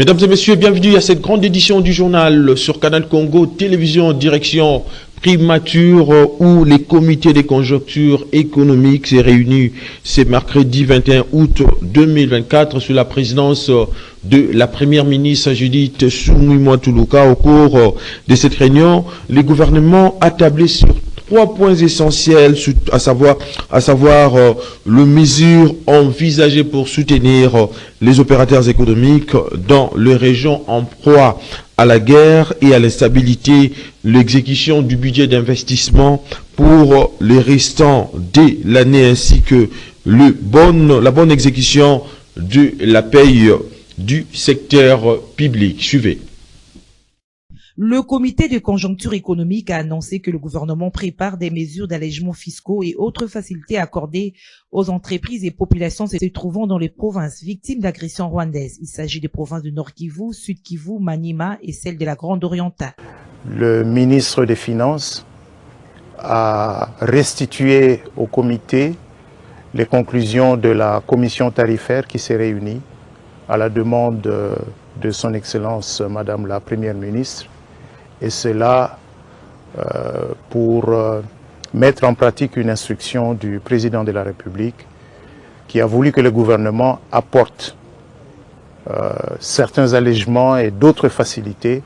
Mesdames et messieurs, bienvenue à cette grande édition du journal sur Canal Congo, télévision, direction primature où les comités des conjonctures économiques s'est réunis ce mercredi 21 août 2024 sous la présidence de la première ministre Judith Suminwa-Tuluka. Au cours de cette réunion, les gouvernements a tablé sur 3 points essentiels, à savoir les mesures envisagées pour soutenir les opérateurs économiques dans les régions en proie à la guerre et à l'instabilité, l'exécution du budget d'investissement pour les restants de l'année ainsi que la bonne exécution de la paye du secteur public. Suivez. Le comité de conjoncture économique a annoncé que le gouvernement prépare des mesures d'allègement fiscaux et autres facilités accordées aux entreprises et populations se trouvant dans les provinces victimes d'agressions rwandaises. Il s'agit des provinces de Nord Kivu, Sud Kivu, Maniema et celle de la Grande Orientale. Le ministre des Finances a restitué au comité les conclusions de la commission tarifaire qui s'est réunie à la demande de son Excellence Madame la Première ministre. Et cela pour mettre en pratique une instruction du président de la République qui a voulu que le gouvernement apporte certains allègements et d'autres facilités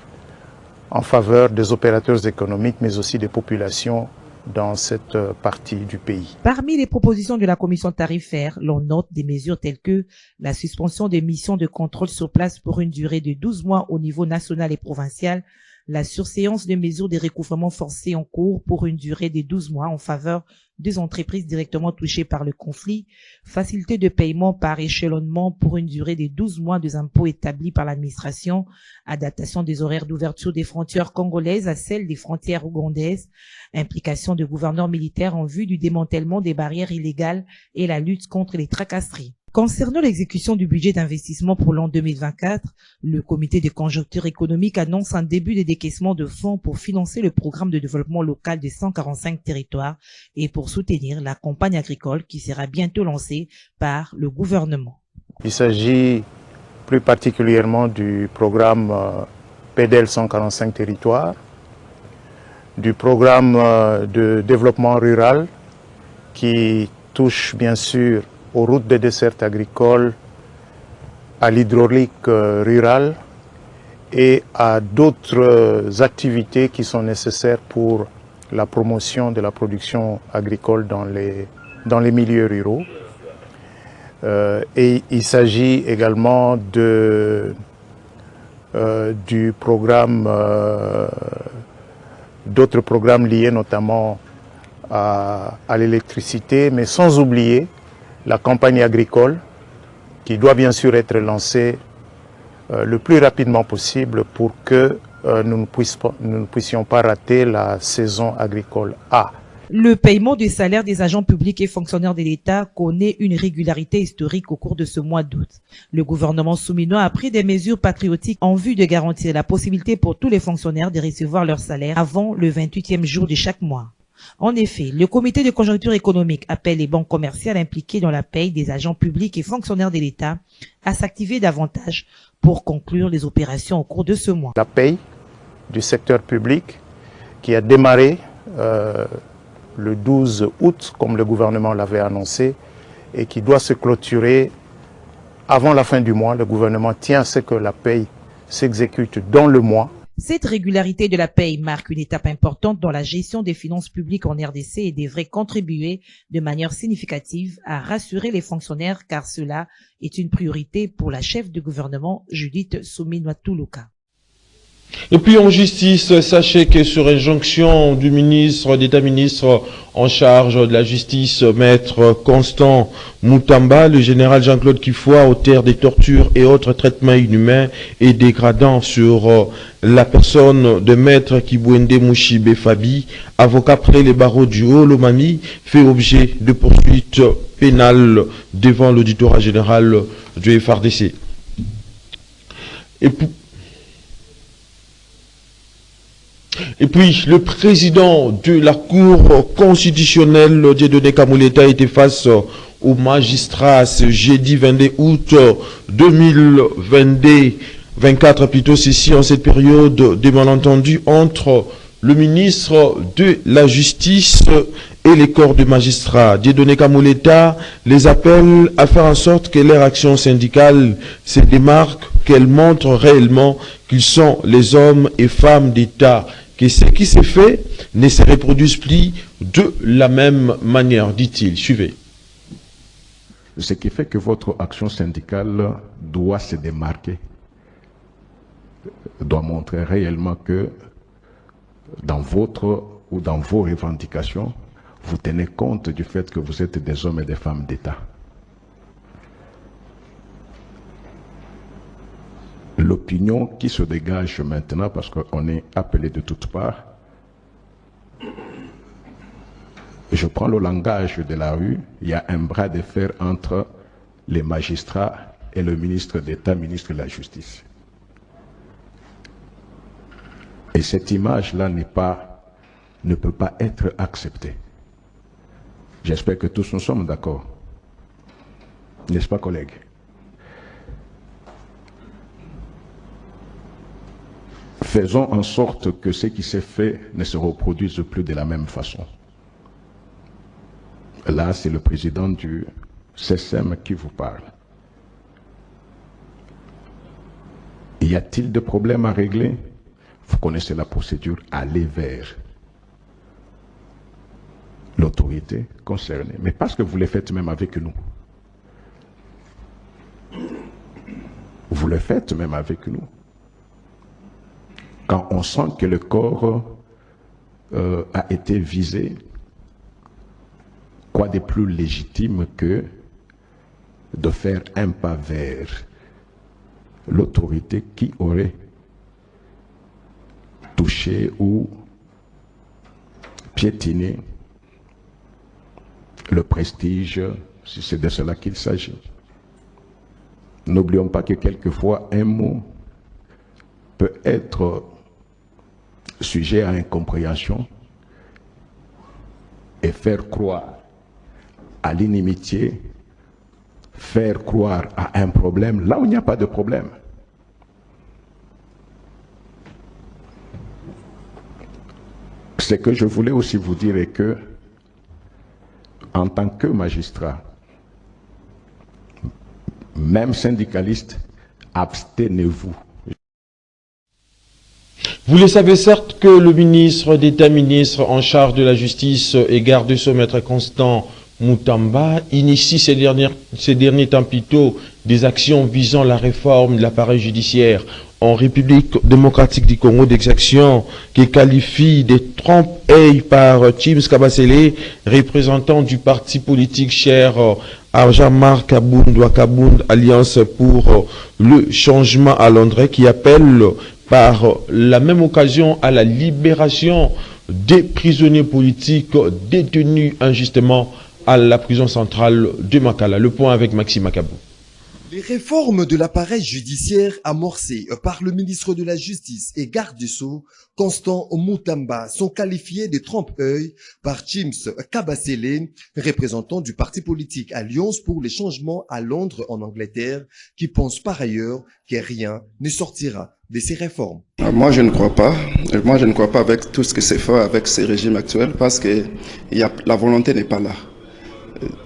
en faveur des opérateurs économiques, mais aussi des populations dans cette partie du pays. Parmi les propositions de la commission tarifaire, l'on note des mesures telles que la suspension des missions de contrôle sur place pour une durée de 12 mois au niveau national et provincial, la surséance de mesures de recouvrement forcé en cours pour une durée de 12 mois en faveur des entreprises directement touchées par le conflit, facilité de paiement par échelonnement pour une durée de 12 mois des impôts établis par l'administration, adaptation des horaires d'ouverture des frontières congolaises à celles des frontières ougandaises, implication de gouverneurs militaires en vue du démantèlement des barrières illégales et la lutte contre les tracasseries. Concernant l'exécution du budget d'investissement pour l'an 2024, le comité de conjoncture économique annonce un début de décaissement de fonds pour financer le programme de développement local de 145 territoires et pour soutenir la campagne agricole qui sera bientôt lancée par le gouvernement. Il s'agit plus particulièrement du programme PDL 145 territoires, du programme de développement rural qui touche bien sûr aux routes de dessert agricole, à l'hydraulique rurale et à d'autres activités qui sont nécessaires pour la promotion de la production agricole dans les milieux ruraux. Et il s'agit également du programme, d'autres programmes liés notamment à l'électricité, mais sans oublier la campagne agricole qui doit bien sûr être lancée le plus rapidement possible pour que nous ne puissions pas rater la saison agricole A. Le paiement des salaires des agents publics et fonctionnaires de l'État connaît une régularité historique au cours de ce mois d'août. Le gouvernement souminois a pris des mesures patriotiques en vue de garantir la possibilité pour tous les fonctionnaires de recevoir leur salaire avant le 28e jour de chaque mois. En effet, le comité de conjoncture économique appelle les banques commerciales impliquées dans la paye des agents publics et fonctionnaires de l'État à s'activer davantage pour conclure les opérations au cours de ce mois. La paye du secteur public qui a démarré le 12 août, comme le gouvernement l'avait annoncé, et qui doit se clôturer avant la fin du mois. Le gouvernement tient à ce que la paye s'exécute dans le mois. Cette régularité de la paye marque une étape importante dans la gestion des finances publiques en RDC et devrait contribuer de manière significative à rassurer les fonctionnaires car cela est une priorité pour la chef de gouvernement Judith Suminwa-Tuluka. Et puis en justice, sachez que sur injonction du ministre d'État-ministre en charge de la justice, maître Constant Moutamba, le général Jean-Claude Kifoua, auteur des tortures et autres traitements inhumains et dégradants sur la personne de maître Kibwende Mouchibe Fabi, avocat près les barreaux du Haut-Lomami, fait objet de poursuites pénales devant l'auditorat général du FRDC. Et puis, le président de la Cour constitutionnelle, Dieudonné Kamuleta, était face au magistrat ce jeudi 22 août 2022 24 plutôt, ceci en cette période de malentendus entre le ministre de la Justice et les corps de magistrats. Dieudonné Kamoleta les appelle à faire en sorte que leur action syndicale se démarque, qu'elle montre réellement qu'ils sont les hommes et femmes d'État, que ce qui s'est fait ne se reproduise plus de la même manière, dit-il. Suivez. Ce qui fait que votre action syndicale doit se démarquer, doit montrer réellement que dans votre ou dans vos revendications, vous tenez compte du fait que vous êtes des hommes et des femmes d'État. L'opinion qui se dégage maintenant, parce qu'on est appelé de toutes parts, je prends le langage de la rue, il y a un bras de fer entre les magistrats et le ministre d'État, ministre de la Justice. Et cette image-là ne peut pas être acceptée. J'espère que tous nous sommes d'accord. N'est-ce pas, collègues? Faisons en sorte que ce qui s'est fait ne se reproduise plus de la même façon. Là, c'est le président du CSM qui vous parle. Y a-t-il des problèmes à régler? Vous connaissez la procédure, allez vers l'autorité concernée. Mais parce que vous le faites même avec nous. Vous le faites même avec nous. Quand on sent que le corps a été visé, quoi de plus légitime que de faire un pas vers l'autorité qui aurait touché ou piétiné le prestige, si c'est de cela qu'il s'agit. N'oublions pas que quelquefois un mot peut être sujet à incompréhension et faire croire à l'inimitié, faire croire à un problème là où il n'y a pas de problème. Ce que je voulais aussi vous dire est que, en tant que magistrat, même syndicaliste, abstenez-vous. Vous le savez certes que le ministre d'État, ministre en charge de la justice et garde de sceaux, maître Constant Moutamba, initie ces derniers temps plutôt des actions visant la réforme de l'appareil judiciaire en République démocratique du Congo, des actions qui qualifient de trompe-l'œil par James Kabasele, représentant du parti politique cher à Jean-Marc Kabound, Alliance pour le changement à Londres, qui appelle par la même occasion à la libération des prisonniers politiques détenus injustement à la prison centrale de Makala. Le point avec Maxime Akabou. Les réformes de l'appareil judiciaire amorcées par le ministre de la Justice et garde des Sceaux, Constant Moutamba, sont qualifiées de trompe-l'œil par James Kabasele, représentant du parti politique Alliance pour les changements à Londres en Angleterre, qui pense par ailleurs que rien ne sortira de ces réformes. Moi, je ne crois pas. Moi, je ne crois pas avec tout ce qui s'est fait avec ces régimes actuels parce que la volonté n'est pas là.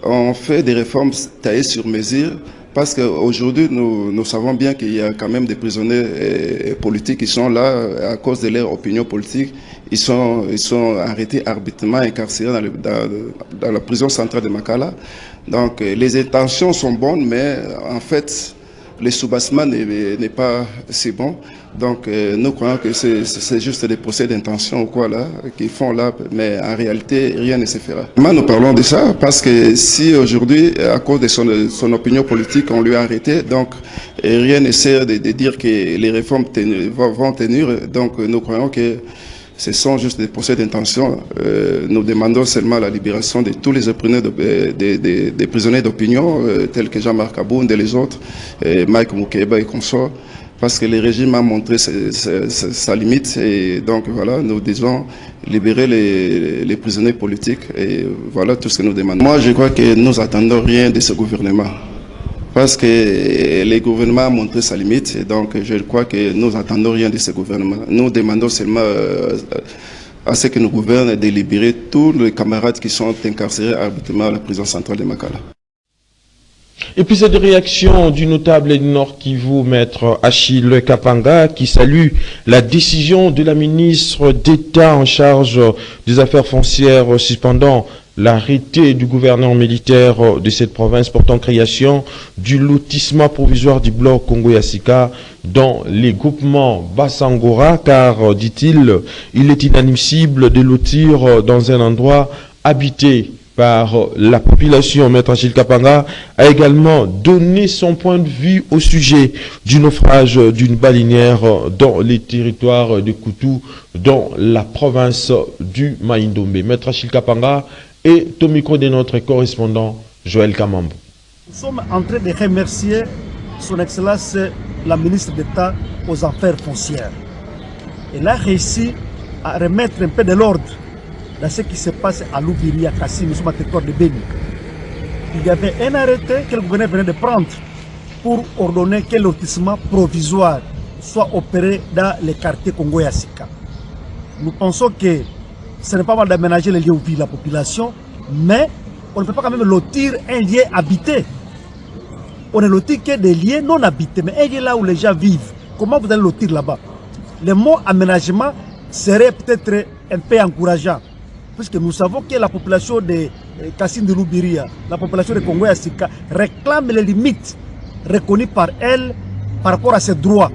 On fait des réformes taillées sur mesure. Parce qu'aujourd'hui, nous savons bien qu'il y a quand même des prisonniers politiques qui sont là à cause de leur opinion politique. Ils sont arrêtés arbitrairement, incarcérés dans la prison centrale de Makala. Donc les intentions sont bonnes, mais en fait, le soubassement n'est pas si bon. Donc nous croyons que c'est juste des procès d'intention ou quoi là qu'ils font là, mais en réalité rien ne se fera. Nous parlons de ça parce que si aujourd'hui, à cause de son opinion politique, on lui a arrêté, donc rien ne sert de dire que les réformes vont tenir. Donc nous croyons que ce sont juste des procès d'intention. Nous demandons seulement la libération de tous les des prisonniers d'opinion, tels que Jean-Marc Kabound et les autres, Mike Mukeba et consorts, parce que le régime a montré sa limite. Et donc voilà, nous disons libérer les prisonniers politiques et voilà tout ce que nous demandons. Moi, je crois que nous attendons rien de ce gouvernement. parce que le gouvernement a montré sa limite. Et donc, je crois que nous n'attendons rien de ce gouvernement. Nous demandons seulement à ceux qui nous gouvernent de libérer tous les camarades qui sont incarcérés arbitrairement à la prison centrale de Makala. Et puis cette réaction du notable du Nord Kivu, maître Achille Kapanga, qui salue la décision de la ministre d'État en charge des affaires foncières suspendant l'arrêté du gouverneur militaire de cette province portant création du lotissement provisoire du bloc Congo-Yassika dans les groupements Bassangora, car, dit-il, il est inadmissible de lotir dans un endroit habité par la population. Maître Achille Kapanga a également donné son point de vue au sujet du naufrage d'une balinière dans les territoires de Koutou, dans la province du Maïndombe. Maître Achille Kapanga est au micro de notre correspondant Joël Kamambo. Nous sommes en train de remercier son Excellence la ministre d'État aux affaires foncières. Elle a réussi à remettre un peu de l'ordre dans ce qui se passe à Loubiria, Kassi, nous sommes à territoire de Béni. Il y avait un arrêté que le gouvernement venait de prendre pour ordonner que le lotissement provisoire soit opéré dans les quartiers Congo-Yassika. Nous pensons que ce n'est pas mal d'aménager les lieux où vit la population, mais on ne peut pas quand même lotir un lieu habité. On ne lotit que des lieux non habités, mais un lieu là où les gens vivent. Comment vous allez lotir là-bas? Le mot aménagement serait peut-être un peu encourageant, puisque nous savons que la population de Kassim de Loubiria, la population de Congo-Yassika réclame les limites reconnues par elle par rapport à ses droits.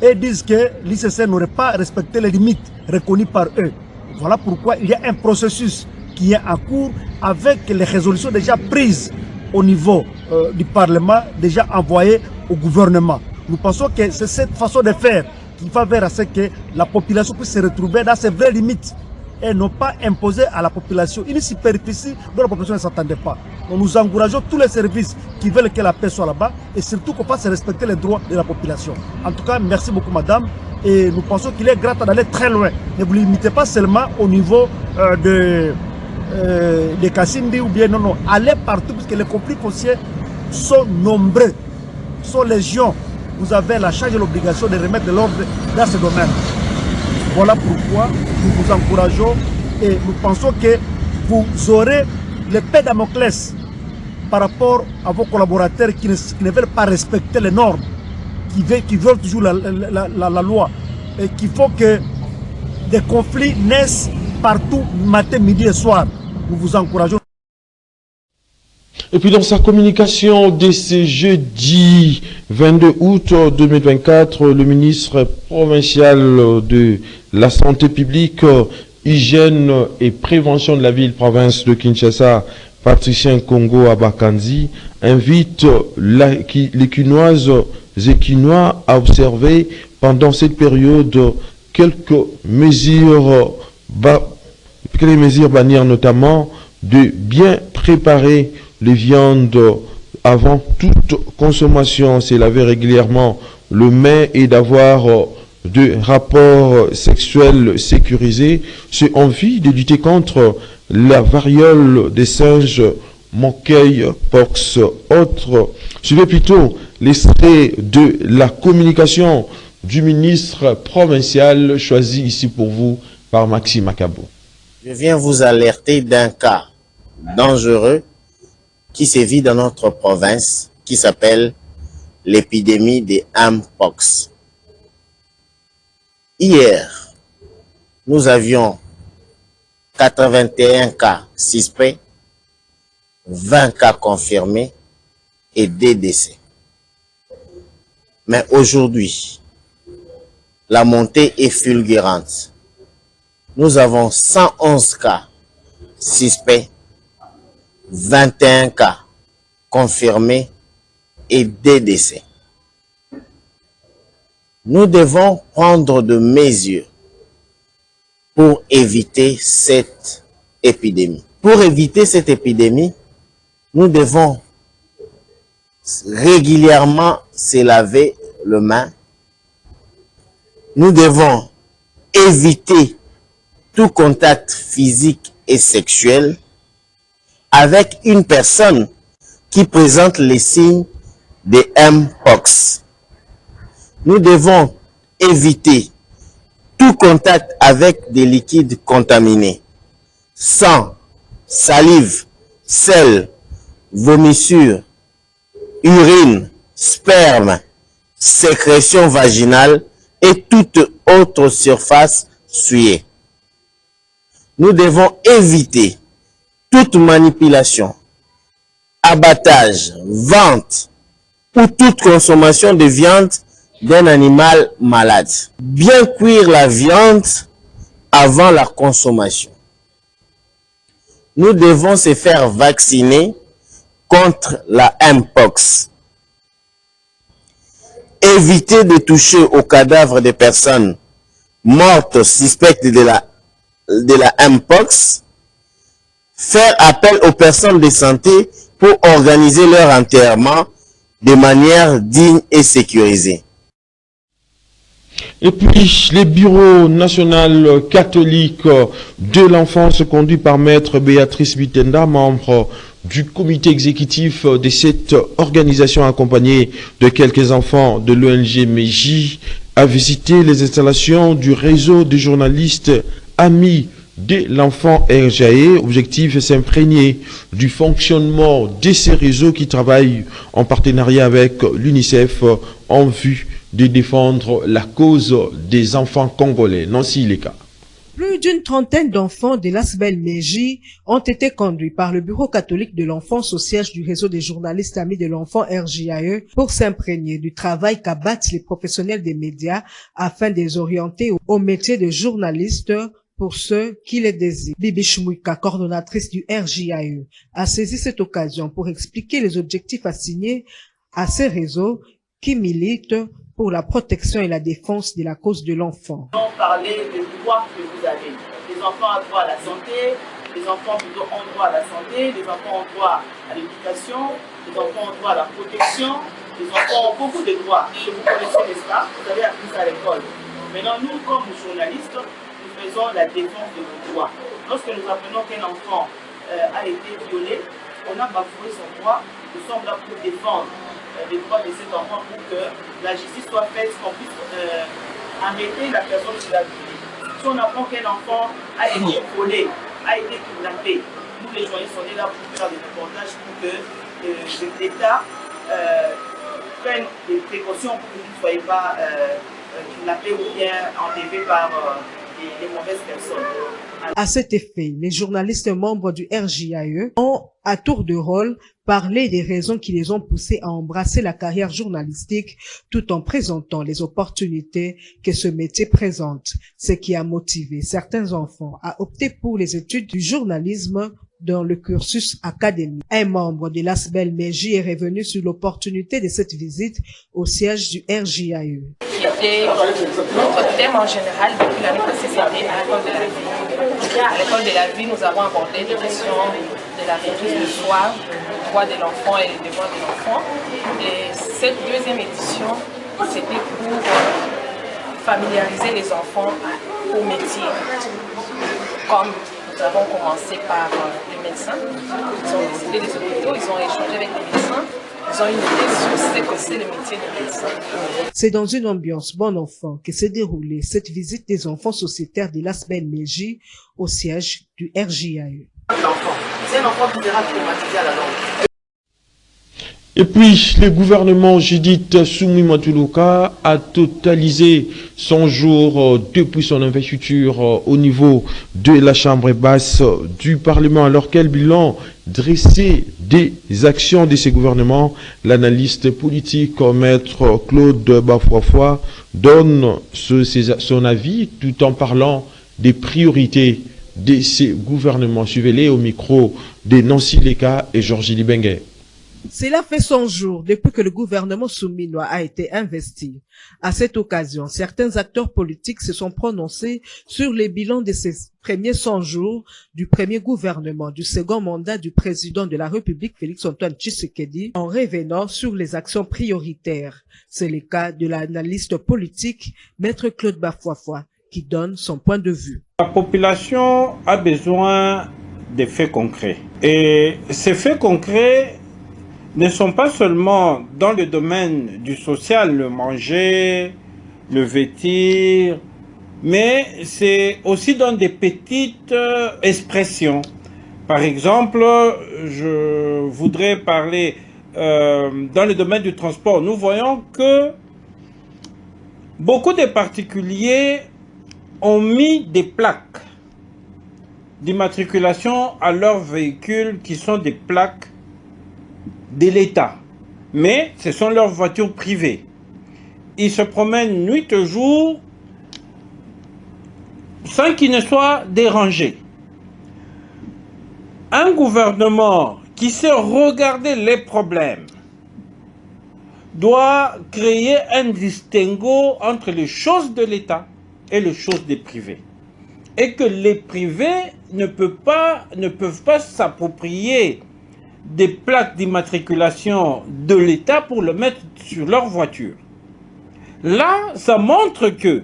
Et disent que l'ICC n'aurait pas respecté les limites reconnues par eux. Voilà pourquoi il y a un processus qui est en cours avec les résolutions déjà prises au niveau du Parlement, déjà envoyées au gouvernement. Nous pensons que c'est cette façon de faire qui va vers à ce que la population puisse se retrouver dans ses vraies limites et non pas imposer à la population une superficie dont la population ne s'attendait pas. Donc nous encourageons tous les services qui veulent que la paix soit là-bas et surtout qu'on fasse respecter les droits de la population. En tout cas, merci beaucoup madame et nous pensons qu'il est grand d'aller très loin. Ne vous limitez pas seulement au niveau de Kassimbi ou bien non, allez partout parce que les conflits fonciers sont nombreux, sont légion. Vous avez la charge et l'obligation de remettre de l'ordre dans ce domaine. Voilà pourquoi nous vous encourageons et nous pensons que vous aurez l'épée de Damoclès par rapport à vos collaborateurs qui ne veulent pas respecter les normes, qui veulent toujours la loi et qu'il faut que des conflits naissent partout, matin, midi et soir. Nous vous encourageons. Et puis dans sa communication de ce jeudi 22 août 2024, le ministre provincial de la santé publique, hygiène et prévention de la ville-province de Kinshasa, Patricien Congo Abakanzi, invite les Quinoises et Quinois à observer pendant cette période quelques mesures bannières, notamment de bien préparer les viandes avant toute consommation, c'est laver régulièrement le main et d'avoir de rapports sexuels sécurisés. C'est en vue de lutter contre la variole des singes, monkeypox, autres. Suivez plutôt l'extrait de la communication du ministre provincial choisi ici pour vous par Maxime Akabo. Je viens vous alerter d'un cas dangereux qui sévit dans notre province, qui s'appelle l'épidémie des Mpox. Hier, nous avions 81 cas suspects, 20 cas confirmés et 2 décès. Mais aujourd'hui, la montée est fulgurante. Nous avons 111 cas suspects, 21 cas confirmés et 2 décès. Nous devons prendre de mesures pour éviter cette épidémie. Pour éviter cette épidémie, nous devons régulièrement se laver les mains. Nous devons éviter tout contact physique et sexuel avec une personne qui présentent les signes des Mpox. Nous devons éviter tout contact avec des liquides contaminés, sang, salive, sel, vomissure, urine, sperme, sécrétion vaginale et toute autre surface souillée. Nous devons éviter toute manipulation, abattage, vente ou toute consommation de viande d'un animal malade. Bien cuire la viande avant la consommation. Nous devons se faire vacciner contre la Mpox. Éviter de toucher aux cadavres des personnes mortes suspectes de la Mpox. Faire appel aux personnes de santé pour organiser leur enterrement de manière digne et sécurisée. Et puis, les bureaux national catholiques de l'enfance conduits par Maître Béatrice Bitenda, membre du comité exécutif de cette organisation accompagnée de quelques enfants de l'ONG MEJ, a visité les installations du réseau de journalistes amis de l'enfant RGAE. Objectif est s'imprégner du fonctionnement de ces réseaux qui travaillent en partenariat avec l'UNICEF en vue de défendre la cause des enfants congolais. Nancy Leka. Plus d'une trentaine d'enfants de l'Asbel Meji ont été conduits par le Bureau catholique de l'enfance au siège du réseau des journalistes amis de l'enfant RJAE pour s'imprégner du travail qu'abattent les professionnels des médias afin de les orienter au métier de journaliste pour ceux qui les désirent. Bibi Chmouika, coordonnatrice du RJAE, a saisi cette occasion pour expliquer les objectifs assignés à ces réseaux qui militent pour la protection et la défense de la cause de l'enfant. On parlait des droits que vous avez. Les enfants ont droit à la santé, les enfants plutôt ont droit à la santé, les enfants ont droit à l'éducation, les enfants ont droit à la protection, les enfants ont beaucoup de droits que vous connaissez, n'est-ce pas? Vous avez appris ça à l'école. Maintenant, nous, comme journalistes, nous faisons la défense de nos droits. Lorsque nous apprenons qu'un enfant a été violé, on a bafoué son droit, nous sommes là pour défendre les droits de cet enfant pour que la justice soit faite, qu'on puisse arrêter la personne qui l'a violé. Si on apprend qu'un enfant a été volé, a été kidnappé, nous les journalistes, on est là pour faire des reportages pour que l'État prenne des précautions pour que vous ne soyez pas kidnappés ou bien enlevés par des mauvaises personnes. À cet effet, les journalistes membres du RJAE ont, à tour de rôle, parlé des raisons qui les ont poussés à embrasser la carrière journalistique tout en présentant les opportunités que ce métier présente, ce qui a motivé certains enfants à opter pour les études du journalisme dans le cursus académique. Un membre de l'Asbel Meji est revenu sur l'opportunité de cette visite au siège du RJAE. Notre thème en général depuis l'année passée, c'était à l'école de la vie. À l'école de la vie, nous avons abordé les questions de la maîtrise du soir, le droit de l'enfant et les devoirs de l'enfant. Et cette deuxième édition, c'était pour familiariser les enfants au métier. Comme nous avons commencé par les médecins, ils ont visité les hôpitaux, ils ont échangé avec les médecins. Ils ont une idée sur ce que c'est le métier de médecin. C'est dans une ambiance bon enfant que s'est déroulée cette visite des enfants sociétaires de l'Asbel Meji au siège du RJAE. C'est un enfant qui sera traumatisé à la langue. Et puis, le gouvernement Judith Soumi Matuluka a totalisé 100 jours depuis son investiture au niveau de la Chambre basse du Parlement. Alors, quel bilan dressé des actions de ces gouvernements? L'analyste politique Maître Claude Bafouafoua donne son avis tout en parlant des priorités de ces gouvernements. Suivez-les au micro de Nancy Leka et Georges Libengue. Cela fait 100 jours depuis que le gouvernement souminois a été investi. À cette occasion, certains acteurs politiques se sont prononcés sur les bilans de ces premiers 100 jours du premier gouvernement du second mandat du président de la République Félix-Antoine Tshisekedi en revenant sur les actions prioritaires. C'est le cas de l'analyste politique Maître Claude Bafouafoua qui donne son point de vue. La population a besoin de faits concrets. Et ces faits concrets ne sont pas seulement dans le domaine du social, le manger, le vêtir, mais c'est aussi dans des petites expressions. Par exemple, je voudrais parler dans le domaine du transport. Nous voyons que beaucoup de particuliers ont mis des plaques d'immatriculation à leurs véhicules qui sont des plaques de l'État. Mais ce sont leurs voitures privées. Ils se promènent nuit et jour sans qu'ils ne soient dérangés. Un gouvernement qui sait regarder les problèmes doit créer un distinguo entre les choses de l'État et les choses des privés. Et que les privés ne peuvent pas s'approprier des plaques d'immatriculation de l'État pour le mettre sur leur voiture. Là, ça montre que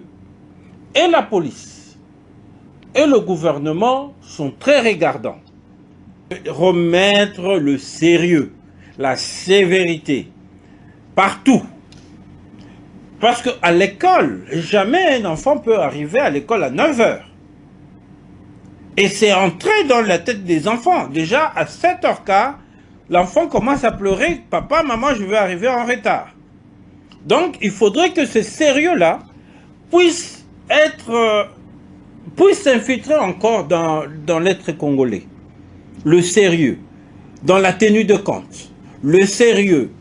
et la police et le gouvernement sont très regardants. Remettre le sérieux, la sévérité, partout. Parce qu'à l'école, jamais un enfant peut arriver à l'école à 9 h. Et c'est entré dans la tête des enfants. Déjà, à 7h15, l'enfant commence à pleurer. « Papa, maman, je vais arriver en retard. » Donc, il faudrait que ce sérieux-là puisse s'infiltrer encore dans l'être congolais. Le sérieux, dans la tenue de compte. Le sérieux,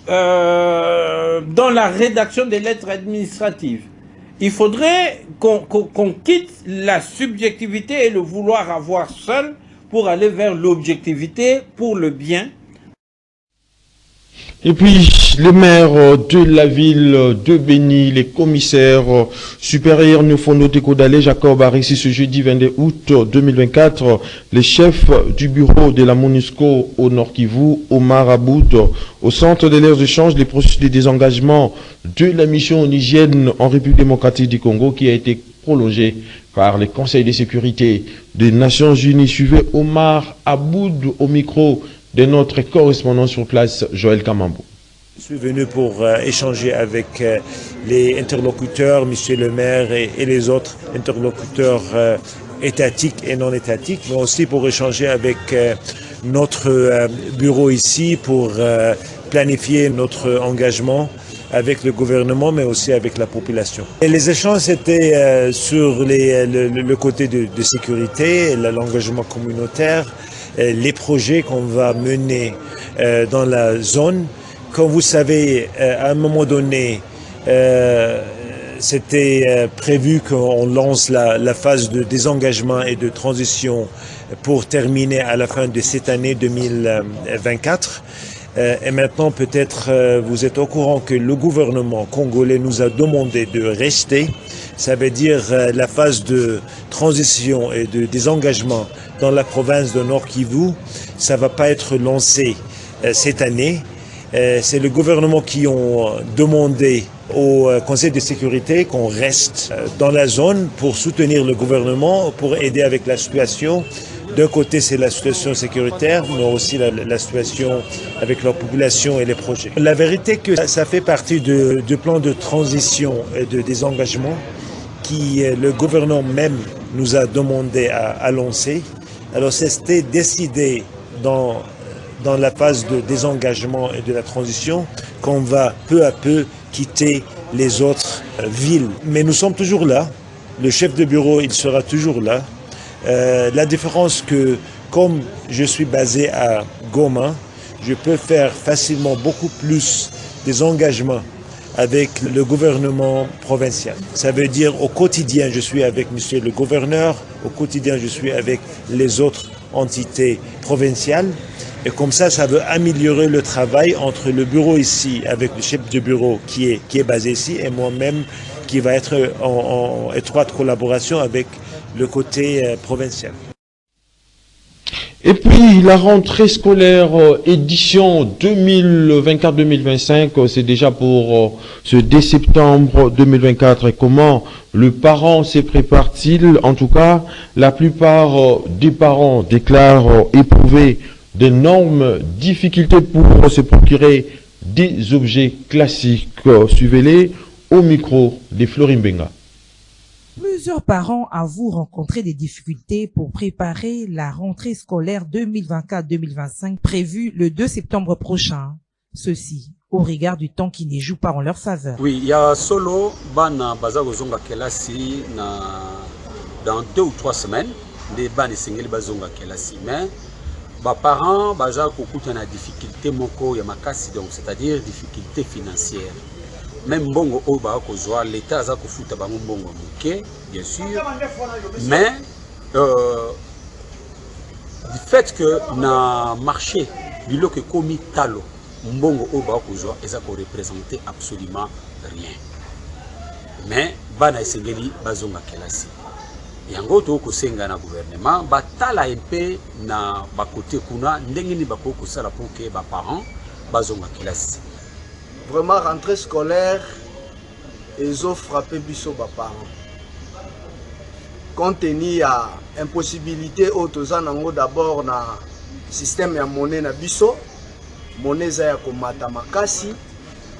dans la rédaction des lettres administratives. Il faudrait qu'on quitte la subjectivité et le vouloir avoir seul pour aller vers l'objectivité pour le bien. Et puis, les maires de la ville de Béni, les commissaires supérieurs Nufondo Tekodale, Jacob Arissi, ce jeudi 22 août 2024, les chefs du bureau de la MONUSCO au Nord Kivu, Omar Aboud, au centre de leurs échanges, les processus de désengagement de la mission onusienne en République démocratique du Congo qui a été prolongé par les conseils de sécurité des Nations Unies. Suivez Omar Aboud au micro de notre correspondant sur place, Joël Kamambo. Je suis venu pour échanger avec les interlocuteurs, monsieur le maire et les autres interlocuteurs étatiques et non étatiques, mais aussi pour échanger avec notre bureau ici pour planifier notre engagement avec le gouvernement, mais aussi avec la population. Et les échanges étaient sur le côté de sécurité, l'engagement communautaire, les projets qu'on va mener dans la zone. Comme vous savez, à un moment donné, c'était prévu qu'on lance la phase de désengagement et de transition pour terminer à la fin de cette année 2024. Et maintenant, peut-être, vous êtes au courant que le gouvernement congolais nous a demandé de rester. Ça veut dire la phase de transition et de désengagement dans la province de Nord Kivu. Ça va pas être lancé cette année. C'est le gouvernement qui ont demandé au Conseil de sécurité qu'on reste dans la zone pour soutenir le gouvernement, pour aider avec la situation. D'un côté, c'est la situation sécuritaire, mais aussi la situation avec la population et les projets. La vérité est que ça fait partie du plan de transition et de désengagement qui le gouvernement même nous a demandé à lancer. Alors c'était décidé dans la phase de désengagement et de la transition qu'on va peu à peu quitter les autres villes. Mais nous sommes toujours là. Le chef de bureau, il sera toujours là. La différence que, comme je suis basé à Goma, je peux faire facilement beaucoup plus des engagements avec le gouvernement provincial. Ça veut dire au quotidien, je suis avec monsieur le gouverneur, au quotidien, je suis avec les autres entités provinciales. Et comme ça veut améliorer le travail entre le bureau ici, avec le chef de bureau qui est basé ici, et moi-même qui va être en étroite collaboration avec le côté provincial. Et puis la rentrée scolaire édition 2024-2025, c'est déjà pour ce 10 septembre 2024. Et comment le parent se prépare-t-il? En tout cas, la plupart des parents déclarent éprouver d'énormes difficultés pour se procurer des objets classiques. Suivez-les au micro de Florin Benga. Plusieurs parents avouent rencontrer des difficultés pour préparer la rentrée scolaire 2024-2025 prévue le 2 septembre prochain. Ceci au regard du temps qui ne joue pas en leur faveur. Oui, il y a solo bana baza kozonga kelasi dans 2 ou 3 semaines des bana sengeli bazonga kelasi mais parents baza kokuta na difficulté moko ya makasi donc c'est-à-dire difficulté financière. Même bongo o ba kozwa l'état za kofuta bango bongo moké bien sûr mais du fait que na marché biloko komi talo mbongo o ba kozwa eza ko représenter absolument rien mais bana esengeli bazonga kelasi yango to kosenga na gouvernement batala MP na bakote kuna ndenge ni bako kosala pour que ba parents bazonga kelasi. Vraiment rentrée scolaire ils ont frappé biso ba parents compte tenu à impossibilité autoza nango d'abord na système ya monnaie na biso monnaie za ya komata makasi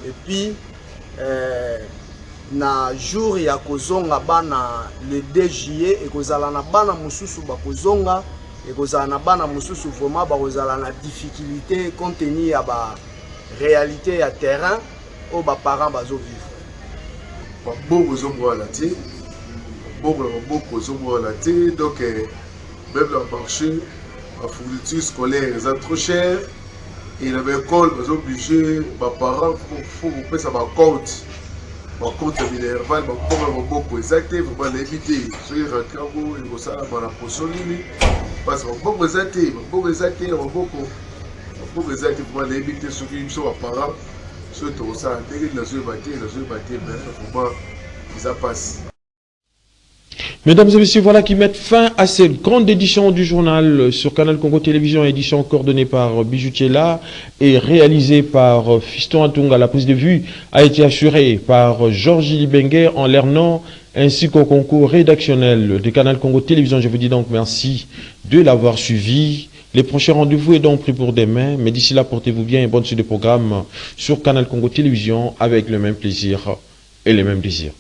et puis na jour ya kozonga bana le 2 juillet et kozala na bana mususu ba kozonga et kozala na bana mususu vraiment ba kozala na difficulté compte tenu ya ba réalité à terrain aux parents bazo vivre. Beaucoup sont à la tête, beaucoup sont à la tête, donc même le marché, la fourniture scolaire est trop chère et l'école est obligé, les parents faut payer ça ma compte minerval, beaucoup exacté, vous pouvez l'éviter. Sur le carreau, il faut ça la potion parce que beaucoup exacté, beaucoup pour l'éviter ceux qui sont apparents. Mesdames et messieurs, voilà qui mettent fin à cette grande édition du journal sur Canal Congo Télévision, édition coordonnée par Bijoutiela et réalisée par Fiston Atunga. La prise de vue a été assurée par Georges Libenguer en leur nom, ainsi qu'au concours rédactionnel de Canal Congo Télévision. Je vous dis donc merci de l'avoir suivi. Les prochains rendez-vous est donc pris pour demain, mais d'ici là, portez-vous bien et bonne suite de programme sur Canal Congo Télévision avec le même plaisir et les mêmes désirs.